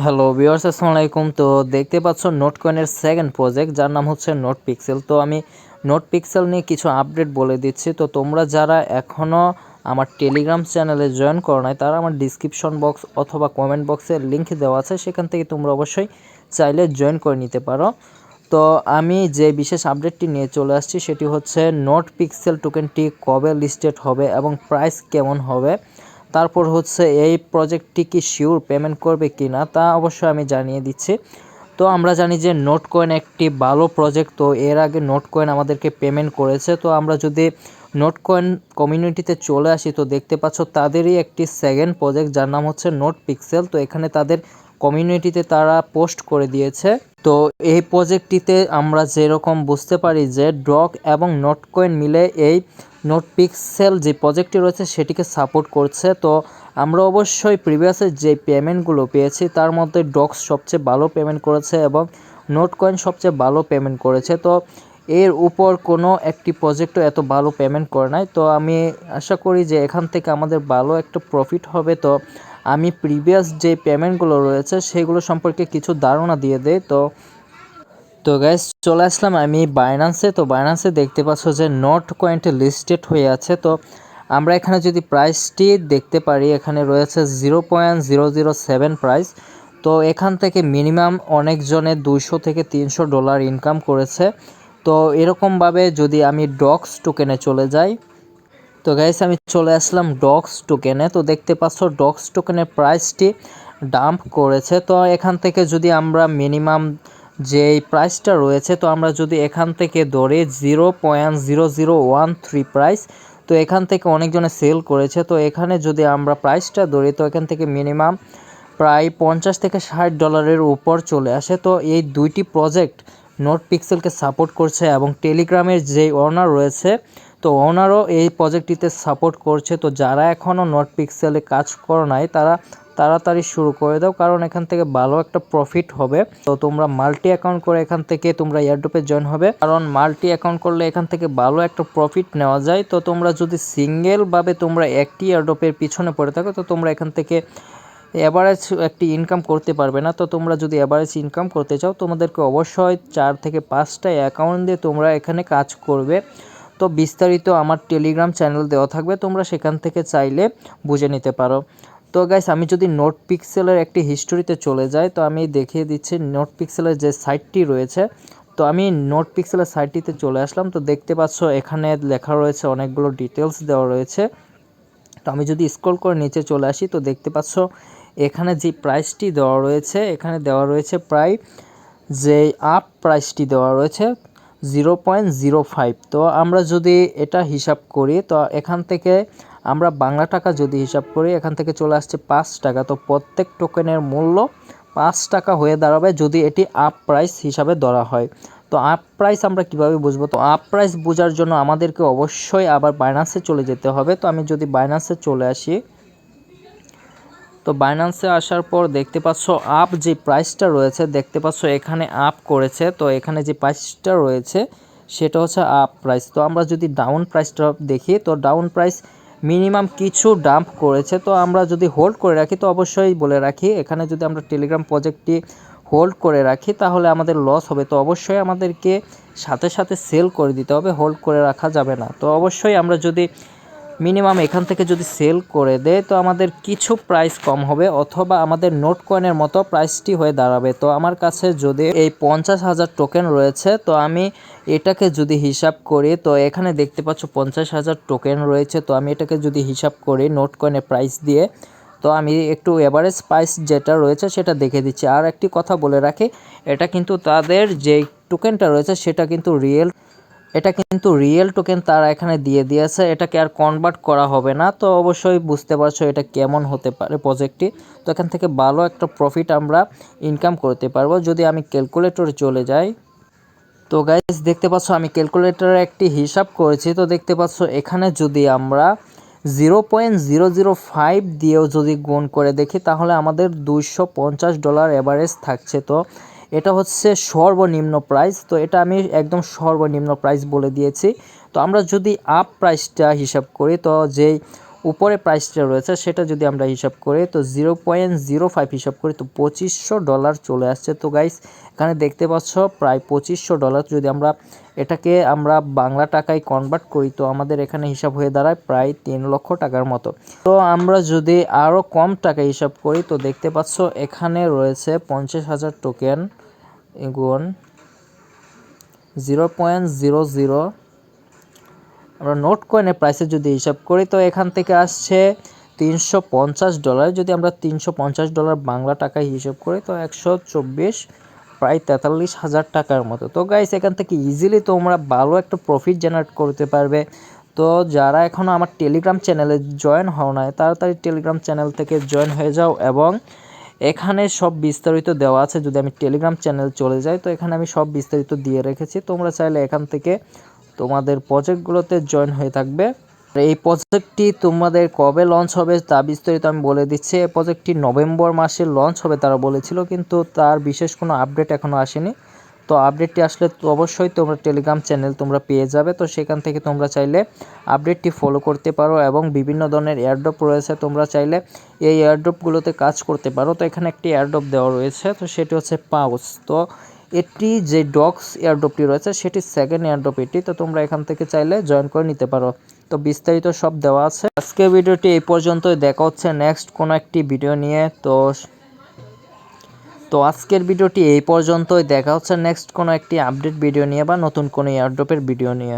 Hello viewers, আসসালামু আলাইকুম। তো দেখতে পাচ্ছ নোট কয়েনের সেকেন্ড প্রজেক্ট, যার নাম হচ্ছে নোট পিক্সেল। তো আমি নোট পিক্সেল নিয়ে কিছু আপডেট বলে দিচ্ছি। তো তোমরা যারা এখনও আমার টেলিগ্রাম চ্যানেলে জয়েন করো নাই, তারা আমার ডিসক্রিপশন বক্স অথবা কমেন্ট বক্সে লিঙ্ক দেওয়া আছে, সেখান থেকে তোমরা অবশ্যই চাইলে জয়েন করে নিতে পারো। তো আমি যে বিশেষ আপডেটটি নিয়ে চলে আসছি সেটি হচ্ছে নোট পিক্সেল টোকেনটি কবে লিস্টেড হবে এবং প্রাইস কেমন হবে। তারপর হচ্ছে এই প্রজেক্টটি কি শিওর পেমেন্ট করবে কি না তা অবশ্যই আমি জানিয়ে দিচ্ছি। তো আমরা জানি যে নোট কয়েন একটি ভালো প্রজেক্ট। তো এর আগে নোট কয়েন আমাদেরকে পেমেন্ট করেছে। তো আমরা যদি নোট কয়েন কমিউনিটিতে চলে আসি, তো দেখতে পাচ্ছ তাদেরই একটি সেকেন্ড প্রজেক্ট, যার নাম হচ্ছে নোট পিক্সেল। তো এখানে তাদের কমিউনিটিতে তারা পোস্ট করে দিয়েছে। তো এই প্রজেক্টটিতে আমরা যেরকম বুঝতে পারি যে ডগ এবং নোট কয়েন মিলে এই নোট পিক্সেল যে প্রজেক্টটি রয়েছে সেটিকে সাপোর্ট করছে। তো আমরা অবশ্যই প্রিভিয়াসে যে পেমেন্টগুলো পেয়েছি তার মধ্যে ডগস সবচেয়ে ভালো পেমেন্ট করেছে এবং নোট কয়েন সবচেয়ে ভালো পেমেন্ট করেছে। তো এর উপর কোনো একটি প্রজেক্টও এত ভালো পেমেন্ট করে নাই। তো আমি আশা করি যে এখান থেকে আমাদের ভালো একটা প্রফিট হবে। তো আমি প্রিভিয়াস যে পেমেন্টগুলো রয়েছে সেগুলো সম্পর্কে কিছু ধারণা দিয়ে দেই। তো গাইস, চলে আসলাম আমি বাইন্যান্সে। তো বাইন্যান্সে দেখতে পাচ্ছ যে নোট কয়েনটি লিস্টেড হয়ে আছে। তো আমরা এখানে যদি প্রাইসটি দেখতে পারি, এখানে রয়েছে 0.007 প্রাইস। তো এখান থেকে মিনিমাম অনেকজনে $200 থেকে $300 ইনকাম করেছে। তো এরকমভাবে যদি আমি ডক্স টোকেনে চলে যাই, তো গাইস আমি চলে আসলাম ডক্স টোকেনে। তো দেখতে পাচ্ছ ডক্স টোকেনের প্রাইসটি ডাম্প করেছে। তো এখান থেকে যদি আমরা মিনিমাম যেই প্রাইসটা রয়েছে, তো আমরা যদি এখান থেকে ধরি 0.0013 প্রাইস, তো এখান থেকে অনেকজনে সেল করেছে। তো এখানে যদি আমরা প্রাইসটা ধরি, তো এখান থেকে মিনিমাম প্রায় $50 থেকে $60 উপর চলে আসে। তো এই দুইটি প্রজেক্ট নোট পিক্সেলকে সাপোর্ট করছে এবং টেলিগ্রামের যে ওনার রয়েছে, তো ওনারও এই প্রজেক্টটিতে সাপোর্ট করছে। তো যারা এখনও নোট পিক্সেলে কাজ করো নাই, তারা তাড়াতাড়ি শুরু করে দাও, কারণ এখান থেকে ভালো একটা প্রফিট হবে। তো তোমরা মাল্টি অ্যাকাউন্ট করে এখান থেকে তোমরা এয়ারড্রপে জয়েন হবে, কারণ মাল্টি অ্যাকাউন্ট করলে এখান থেকে ভালো একটা প্রফিট নেওয়া যায়। তো তোমরা যদি সিঙ্গেলভাবে তোমরা একটি এয়ারড্রপের পিছনে পড়ে থাকো, তো তোমরা এখান থেকে এভারেজ একটি ইনকাম করতে পারবে না। তো তোমরা যদি এভারেজ ইনকাম করতে চাও, তোমাদেরকে অবশ্যই 4 থেকে 5টা অ্যাকাউন্ট দিয়ে তোমরা এখানে কাজ করবে। তো বিস্তারিত আমার টেলিগ্রাম চ্যানেল দেওয়া থাকবে, তোমরা সেখান থেকে চাইলে বুঝে নিতে পারো। তো গাইস, আমি যদি নোট পিক্সেলের একটি হিস্টোরিতে চলে যাই, তো আমি দেখিয়ে দিচ্ছি নোট পিক্সেলের যে সাইটটি রয়েছে। তো আমি নোট পিক্সেলের সাইটটিতে চলে আসলাম। তো দেখতে পাচ্ছ এখানে লেখা রয়েছে, অনেকগুলো ডিটেলস দেওয়া রয়েছে। তো আমি যদি স্ক্রল করে নিচে চলে আসি, তো দেখতে পাচ্ছ এখানে যে প্রাইসটি দেওয়া রয়েছে, এখানে দেওয়া রয়েছে প্রায় যে আপ প্রাইসটি দেওয়া রয়েছে 0.05। তো আমরা যদি এটা হিসাব করি, তো এখান থেকে আমরা বাংলা টাকা যদি হিসাব করি, এখান থেকে চলে আসছে 5 টাকা। তো প্রত্যেক টোকেনের মূল্য 5 টাকা হয়ে দাঁড়াবে যদি এটি আপ প্রাইস হিসাবে ধরা হয়। তো আপ প্রাইস আমরা কিভাবে বুঝবো? তো আপ প্রাইস বোঝার জন্য আমাদেরকে অবশ্যই আবার বাইন্যান্সে চলে যেতে হবে। তো আমি যদি বাইন্যান্সে চলে আসি, তো বাইন্যান্সে আসার পর দেখতে পাচ্ছ আপ যে প্রাইসটা রয়েছে, দেখতে পাচ্ছ এখানে আপ করেছে। তো এখানে যে প্রাইসটা রয়েছে সেটা হচ্ছে আপ প্রাইস। তো আমরা যদি ডাউন প্রাইসটা দেখি, তো ডাউন প্রাইস মিনিমাম কিছু ডাম্প করেছে। তো আমরা যদি হোল্ড করে রাখি, তো অবশ্যই বলে রাখি, এখানে যদি আমরা টেলিগ্রাম প্রজেক্টটি হোল্ড করে রাখি তাহলে আমাদের লস হবে। তো অবশ্যই আমাদেরকে সাথে সাথে সেল করে দিতে হবে, হোল্ড করে রাখা যাবে না। তো অবশ্যই আমরা যদি মিনিমাম এখান থেকে যদি সেল করে দেয়, তো আমাদের কিছু প্রাইস কম হবে, অথবা আমাদের নোট কয়েনের মতো প্রাইসটি হয়ে দাঁড়াবে। তো আমার কাছে যদি এই 50,000 টোকেন রয়েছে, তো আমি এটাকে যদি হিসাব করি, তো এখানে দেখতে পাচ্ছ 50,000 টোকেন রয়েছে। তো আমি এটাকে যদি হিসাব করি নোট কয়েনের প্রাইস দিয়ে, তো আমি একটু এভারেজ প্রাইস যেটা রয়েছে সেটা দেখে দিচ্ছি। আর একটি কথা বলে রাখি, এটা কিন্তু তাদের যে টোকেনটা রয়েছে সেটা কিন্তু রিয়েল টোকেন তারা এখানে দিয়ে দিয়েছে, এটাকে আর কনভার্ট করা হবে না। তো অবশ্যই বুঝতে পারছো এটা কেমন হতে পারে প্রজেক্টটি। তো এখান থেকে ভালো একটা প্রফিট আমরা ইনকাম করতে পারবো। যদি আমি ক্যালকুলেটরে চলে যাই, তো গাইস দেখতে পাচ্ছ আমি ক্যালকুলেটরে একটি হিসাব করেছি। তো দেখতে পাচ্ছ এখানে যদি আমরা 0.005 দিয়েও যদি গুণ করে দেখি, তাহলে আমাদের $250 এভারেজ থাকছে। তো এটা হচ্ছে সর্বনিম্ন প্রাইস। তো এটা আমি একদম সর্বনিম্ন প্রাইস বলে দিয়েছি। তো আমরা যদি আপ প্রাইসটা হিসাব করি, তো যেই উপরে প্রাইসটা রয়েছে সেটা যদি আমরা হিসাব করি তো 0.05 হিসাব করি তো $2500 চলে আসছে। তো গাইস এখানে দেখতে পাচ্ছ প্রায় $2500। যদি আমরা এটাকে আমরা বাংলা টাকায় কনভার্ট করি তো আমাদের এখানে হিসাব হয়ে দাঁড়ায় প্রায় 3 লক্ষ টাকার মতো। তো আমরা যদি আরও কম টাকা হিসাব করি তো দেখতে পাচ্ছ এখানে রয়েছে 50,000 টোকেন গুণ 0.00। আমরা নোট কয়েনের প্রাইসে যদি হিসাব করি তো এখান থেকে আসছে $350। যদি আমরা $350 বাংলা টাকায় হিসাব করি তো 124 প্রায় 43,000 টাকার মতো। তো গাইস এখান থেকে ইজিলি তোমরা ভালো একটা প্রফিট জেনারেট করতে পারবে। তো যারা এখনও আমার টেলিগ্রাম চ্যানেলে জয়েন হও নাই তাড়াতাড়ি টেলিগ্রাম চ্যানেল থেকে জয়েন হয়ে যাও এবং এখানে সব বিস্তারিত দেওয়া আছে। যদি আমি টেলিগ্রাম চ্যানেল চলে যাই তো এখানে আমি সব বিস্তারিত দিয়ে রেখেছি, তোমরা চাইলে এখান থেকে তোমাদের প্রজেক্টগুলোতে জয়েন হয়ে থাকবে। এই প্রজেক্টটি তোমাদের কবে লঞ্চ হবে তা বিস্তারিত আমি বলে দিচ্ছি। এই প্রজেক্টটি নভেম্বর মাসে লঞ্চ হবে তারা বলেছিল, কিন্তু তার বিশেষ কোনো আপডেট এখনও আসেনি। তো আপডেটটি আসলে তো অবশ্যই তোমরা টেলিগ্রাম চ্যানেল তোমরা পেয়ে যাবে। তো সেখান থেকে তোমরা চাইলে আপডেটটি ফলো করতে পারো এবং বিভিন্ন ধরনের এয়ারড্রপ রয়েছে, তোমরা চাইলে এই এয়ারড্রপগুলোতে কাজ করতে পারো। তো এখানে একটি এয়ারড্রপ দেওয়া রয়েছে, তো সেটি হচ্ছে পাউস। তো এটি যে ডক্স এয়ারড্রপটি রয়েছে সেটি সেকেন্ড এয়ারড্রপ এটি। তো তোমরা এখান থেকে চাইলে জয়েন করে নিতে পারো। তো বিস্তারিত সব দেওয়া আছে। আজকের ভিডিওটি এই পর্যন্তই, দেখা হচ্ছে নেক্সট কোনো একটি ভিডিও নিয়ে। তো আজকের ভিডিওটি এই পর্যন্তই, দেখা হচ্ছে নেক্সট কোনো একটি আপডেট ভিডিও নিয়ে বা নতুন কোনো এয়ারড্রপের ভিডিও নিয়ে।